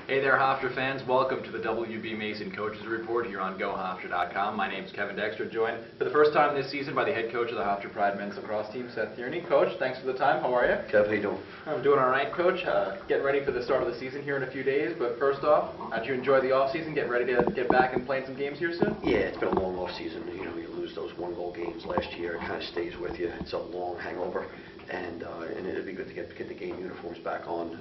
Hey there, Hofstra fans. Welcome to the WB Mason Coaches Report here on GoHofstra.com. My name is Kevin Dexter, joined for the first time this season by the head coach of the Hofstra Pride men's lacrosse team, Seth Tierney. Coach, thanks for the time. How are you? Kev, how you doing? I'm doing all right, Coach. Getting ready for the start of the season here in a few days. But first off, how'd you enjoy the off-season? Getting ready to get back and playing some games here soon? Yeah, it's been a long off-season. You know, you lose those one-goal games last year. It kind of stays with you. It's a long hangover, and it'd be good to get the game uniforms back on.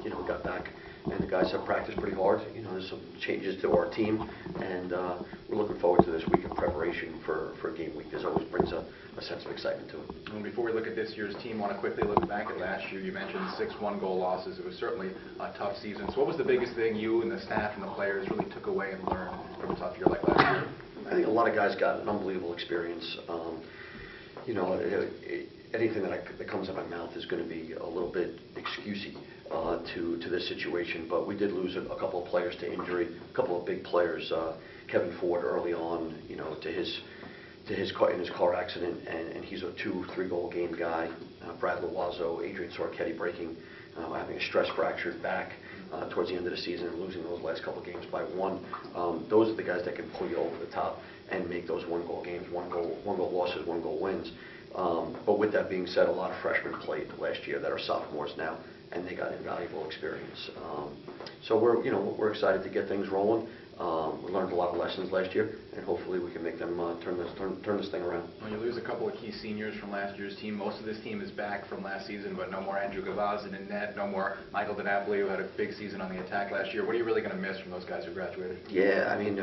We got back, and the guys have practiced pretty hard. There's some changes to our team, and we're looking forward to this week of preparation for game week. This always brings a sense of excitement to it. And before we look at this year's team, I want to quickly look back at last year. You mentioned 6 one-goal losses. It was certainly a tough season. So what was the biggest thing you and the staff and the players really took away and learned from a tough year like last year? I think a lot of guys got an unbelievable experience. Anything that comes out of my mouth is going to be a little bit excusey to this situation, but we did lose a couple of players to injury, a couple of big players. Kevin Ford early on, in his car accident, and he's a 2-3 goal game guy. Brad Loiseau, Adrian Sorchetti having a stress fractured back towards the end of the season and losing those last couple of games by 1. Those are the guys that can pull you over the top and make those one-goal games, one-goal losses, one-goal wins. But with that being said, a lot of freshmen played last year that are sophomores now, and they got invaluable experience. So we're excited to get things rolling. We learned a lot of lessons last year, and hopefully we can make them turn this thing around. Well, you lose a couple of key seniors from last year's team. Most of this team is back from last season, but no more Andrew Gavazin in net, no more Michael DiNapoli, who had a big season on the attack last year. What are you really going to miss from those guys who graduated? Yeah, I mean,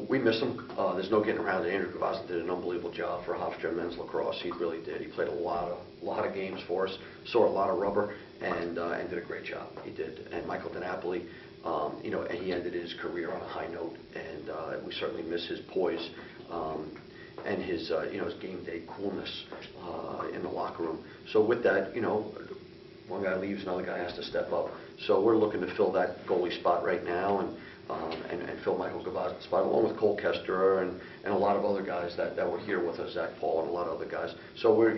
we miss them. There's no getting around it. Andrew Gavazin did an unbelievable job for Hofstra men's lacrosse. He really did. He played a lot of games for us, saw a lot of rubber, and did a great job. He did. And Michael DiNapoli, and he ended his career on a high note, and we certainly miss his poise and his game day coolness in the locker room. So with that, one guy leaves, another guy has to step up. So we're looking to fill that goalie spot right now, and fill Michael Gavazin's spot, along with Cole Kester and a lot of other guys that were here with us, Zach Paul and a lot of other guys. So we're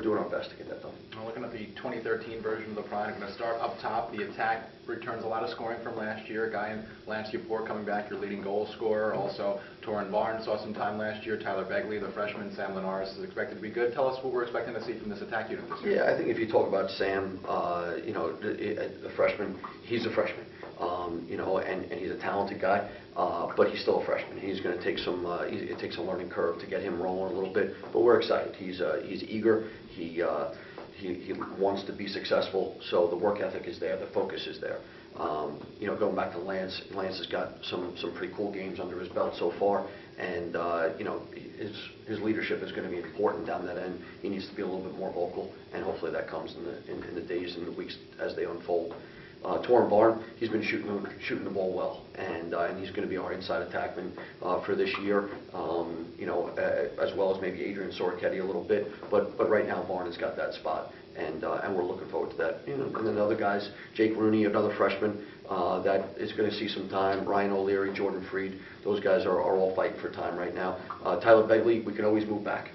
doing our best to get that done. Well, looking at the 2013 version of the Pride, I'm going to start up top. The attack returns a lot of scoring from last year. A guy in Lance Yapor coming back, your leading goal scorer. Also, Torrin Barnes saw some time last year. Tyler Begley, the freshman. Sam Linares is expected to be good. Tell us what we're expecting to see from this attack unit this year. Yeah, I think if you talk about Sam, the freshman, he's a freshman. And he's a talented guy, but he's still a freshman. He's going to take it takes a learning curve to get him rolling a little bit, but we're excited. He's eager. He wants to be successful, so the work ethic is there, the focus is there. Going back to Lance has got some pretty cool games under his belt so far, and his leadership is going to be important down that end. He needs to be a little bit more vocal, and hopefully that comes in the days and the weeks as they unfold. Torrin Barnes, he's been shooting the ball well, and he's going to be our inside attackman for this year, as well as maybe Adrian Sorchetti a little bit. But right now, Barnes has got that spot, and we're looking forward to that. And then other guys, Jake Rooney, another freshman that is going to see some time. Ryan O'Leary, Jordan Freed, those guys are all fighting for time right now. Tyler Begley, we can always move back.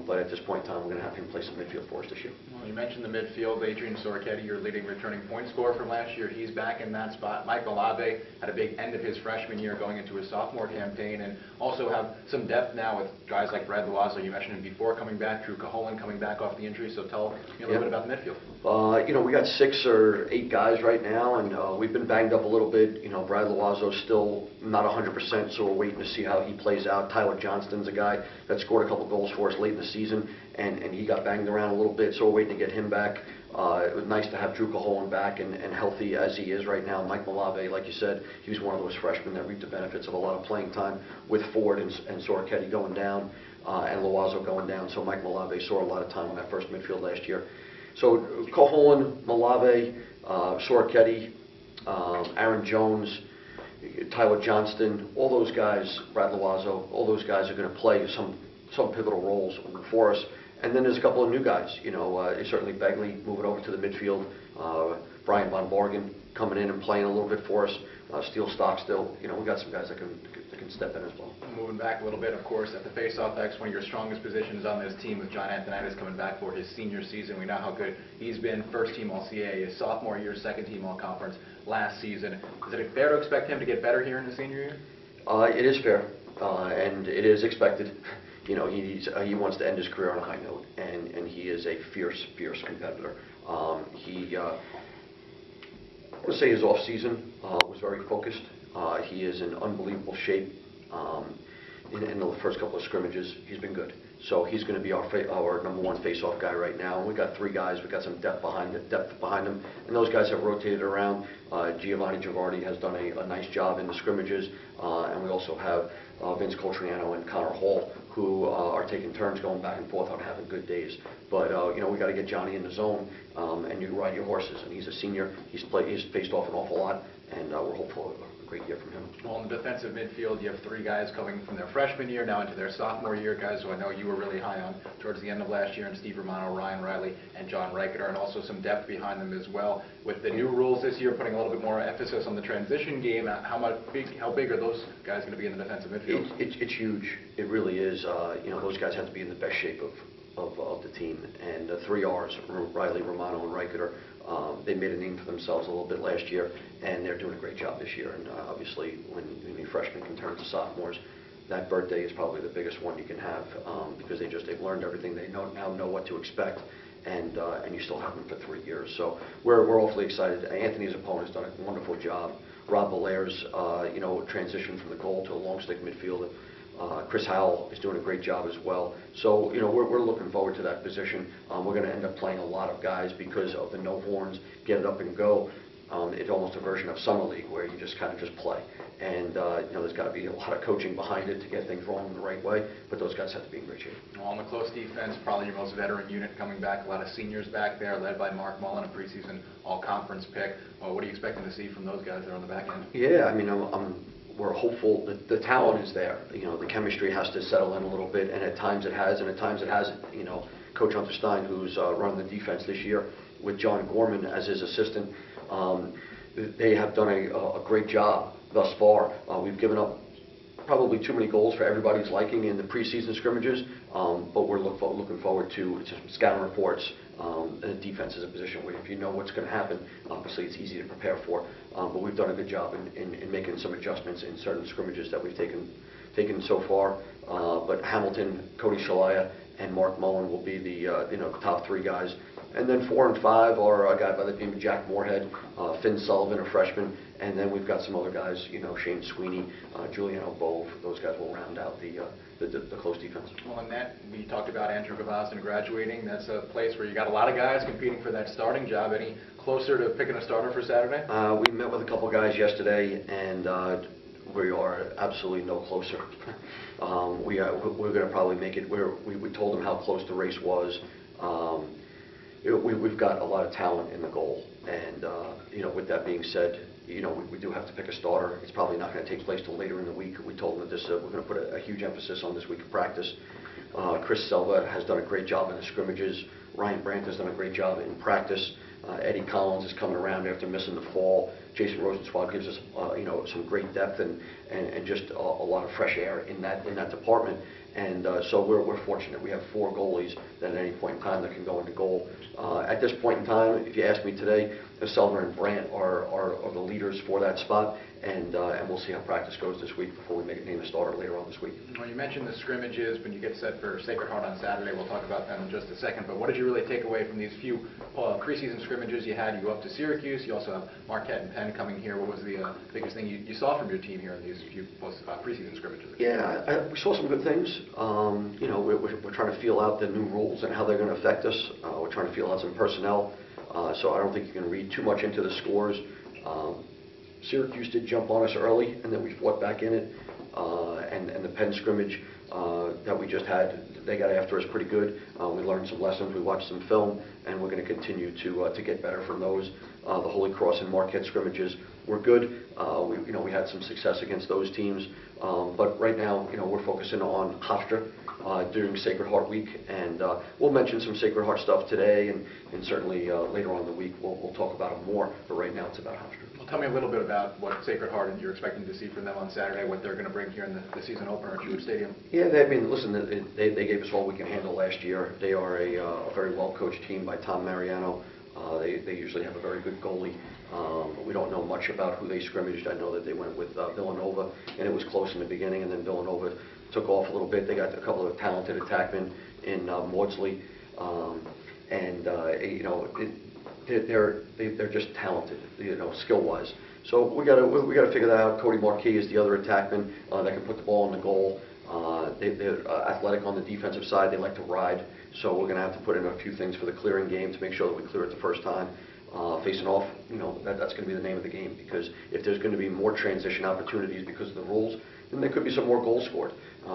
But at this point in time, we're going to have him play some midfield for us this year. Well, you mentioned the midfield. Adrian Sorchetti, your leading returning point scorer from last year. He's back in that spot. Mike Malave had a big end of his freshman year going into his sophomore campaign, and also have some depth now with guys like Brad Loiseau, you mentioned him before, coming back. Drew Caholen coming back off the injury. So tell me a little bit about the midfield. We got 6 or 8 guys right now, and we've been banged up a little bit. Brad Loiseau's still not 100%, so we're waiting to see how he plays out. Tyler Johnston's a guy that scored a couple goals for us late in the season, and he got banged around a little bit, so we're waiting to get him back. It was nice to have Drew Caholen back and healthy as he is right now. Mike Malave, like you said, he was one of those freshmen that reaped the benefits of a lot of playing time with Ford and Sorchetti going down and Loiseau going down. So Mike Malave saw a lot of time on that first midfield last year. So Caholen, Malave, Sorchetti, Aaron Jones, Tyler Johnston, all those guys, Brad Loiseau, all those guys are going to play some pivotal roles for us. And then there's a couple of new guys. Certainly Begley moving over to the midfield. Brian Von Borgen coming in and playing a little bit for us. Steel Stockstill. We got some guys that can can step in as well. Moving back a little bit, of course, at the faceoff X, one of your strongest positions on this team with John Antonitis coming back for his senior season. We know how good he's been, first team All-CAA, his sophomore year, second team All-Conference last season. Is it fair to expect him to get better here in the senior year? It is fair, and it is expected. You know, he wants to end his career on a high note, and he is a fierce competitor. I would say his off season was very focused. He is in unbelievable shape. In the first couple of scrimmages, he's been good. So he's going to be our number one face-off guy right now. We got 3 guys. We got some depth behind him, and those guys have rotated around. Giovanni Givardi has done a nice job in the scrimmages, and we also have Vince Coltriano and Connor Hall, who are taking turns going back and forth on having good days. But you know, we got to get Johnny in the zone, and you ride your horses. And he's a senior. He's faced off an awful lot, and we're hopeful of a great year from him. Well, in the defensive midfield, you have 3 guys coming from their freshman year now into their sophomore year, guys who I know you were really high on towards the end of last year, and Steve Romano, Ryan Riley, and John Reicheter, and also some depth behind them as well. With the new rules this year, putting a little bit more emphasis on the transition game, how big are those guys going to be in the defensive midfield? It's huge. It really is. You know, those guys have to be in the best shape of the team. And the 3 R's, Riley, Romano, and Reicheter, they made a name for themselves a little bit last year, and they're doing a great job this year. And obviously, when freshmen can turn to sophomores, that birthday is probably the biggest one you can have, because they've learned everything. They now know what to expect, and you still have them for 3 years. So we're awfully excited. Anthony's opponent has done a wonderful job. Rob Valaire's transition from the goal to a long stick midfielder. Chris Howell is doing a great job as well. So, you know, we're looking forward to that position. We're going to end up playing a lot of guys because of the no horns, get it up and go. It's almost a version of Summer League where you just kind of just play. And, you know, there's got to be a lot of coaching behind it to get things rolling the right way, but those guys have to be in great shape. Well, on the close defense, probably your most veteran unit coming back, a lot of seniors back there, led by Mark Mullen, a preseason all-conference pick. Well, what are you expecting to see from those guys there on the back end? Yeah, I mean, we're hopeful that the talent is there. You know, the chemistry has to settle in a little bit, and at times it has, and at times it hasn't. You know, Coach Hunter Stein, who's running the defense this year, with John Gorman as his assistant, they have done a great job thus far. We've given up probably too many goals for everybody's liking in the preseason scrimmages, but we're looking forward to some scouting reports. And defense is a position where if you know what's going to happen, obviously it's easy to prepare for. But we've done a good job in making some adjustments in certain scrimmages that we've taken so far. But Hamilton, Cody Shalaya, and Mark Mullen will be the the top 3 guys. And then 4 and 5 are a guy by the name of Jack Moorhead, Finn Sullivan, a freshman, and then we've got some other guys, you know, Shane Sweeney, Juliano Bove. Those guys will round out the close defense. Well, in that, we talked about Andrew Gavasin graduating. That's a place where you got a lot of guys competing for that starting job. Any closer to picking a starter for Saturday? We met with a couple guys yesterday, and we are absolutely no closer. We're going to probably make it. We told them how close the race was. We've got a lot of talent in the goal, and you know, with that being said, you know, we do have to pick a starter. It's probably not going to take place till later in the week. We told them that we're going to put a huge emphasis on this week of practice. Chris Selva has done a great job in the scrimmages. Ryan Brandt has done a great job in practice. Eddie Collins is coming around after missing the fall. Jason Rosenzweig gives us you know, some great depth and just a lot of fresh air in that department. And so we're fortunate. We have 4 goalies that at any point in time that can go into goal. At this point in time, if you ask me today, Selva and Brandt are the leaders for that spot, and we'll see how practice goes this week before we name a starter later on this week. Well, you mentioned the scrimmages when you get set for Sacred Heart on Saturday. We'll talk about them in just a second. But what did you really take away from these few preseason scrimmages you had? You go up to Syracuse. You also have Marquette and Penn coming here. What was the biggest thing you saw from your team here in these few preseason scrimmages? Yeah, we saw some good things. You know, we're trying to feel out the new rules and how they're going to affect us. We're trying to feel out some personnel. So I don't think you can read too much into the scores. Syracuse did jump on us early, and then we fought back in it. And the Penn scrimmage that we just had, they got after us pretty good. We learned some lessons. We watched some film, and we're going to continue to get better from those. The Holy Cross and Marquette scrimmages were good. We had some success against those teams, but right now, we're focusing on Hofstra during Sacred Heart Week, and we'll mention some Sacred Heart stuff today, and certainly later on in the week we'll talk about it more. But right now, it's about Hofstra. Well, tell me a little bit about what Sacred Heart you're expecting to see from them on Saturday, what they're going to bring here in the season opener at Stewart Stadium. Yeah, listen, they gave us all we can handle last year. They are a very well-coached team by Tom Mariano. They usually have a very good goalie. We don't know much about who they scrimmaged. I know that they went with Villanova, and it was close in the beginning, and then Villanova took off a little bit. They got a couple of talented attackmen in Maudsley, and they're just talented, skill-wise. So we got to figure that out. Cody Marquis is the other attackman that can put the ball in the goal. They're athletic on the defensive side. They like to ride. So we're going to have to put in a few things for the clearing game to make sure that we clear it the first time. Facing off, that's going to be the name of the game, because if there's going to be more transition opportunities because of the rules, then there could be some more goals scored.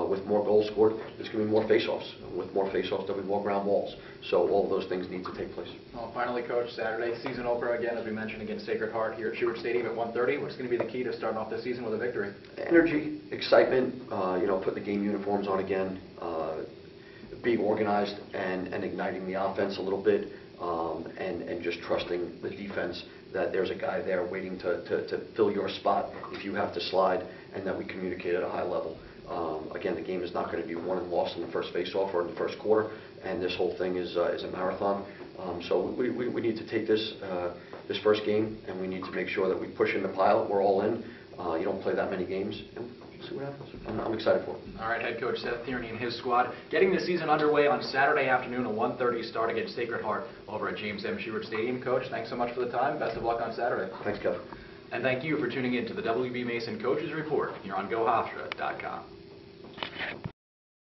With more goals scored, there's going to be more face-offs. With more face-offs, there'll be more ground balls. So all of those things need to take place. Well, finally, Coach, Saturday, season opener again, as we mentioned, against Sacred Heart here at Stewart Stadium at 1:30. What's going to be the key to starting off the season with a victory? Energy, excitement, putting the game uniforms on again, being organized and igniting the offense a little bit, and just trusting the defense that there's a guy there waiting to fill your spot if you have to slide, and that we communicate at a high level. Again, the game is not going to be won and lost in the first face-off or in the first quarter, and this whole thing is a marathon. So we need to take this first game, and we need to make sure that we push in the pile. We're all in. You don't play that many games, and we'll see what happens. I'm excited for it. All right, head coach Seth Tierney and his squad getting the season underway on Saturday afternoon, a 1:30 start against Sacred Heart over at James M. Stewart Stadium. Coach, thanks so much for the time. Best of luck on Saturday. Thanks, Kevin. And thank you for tuning in to the WB Mason Coaches Report here on GoHofstra.com.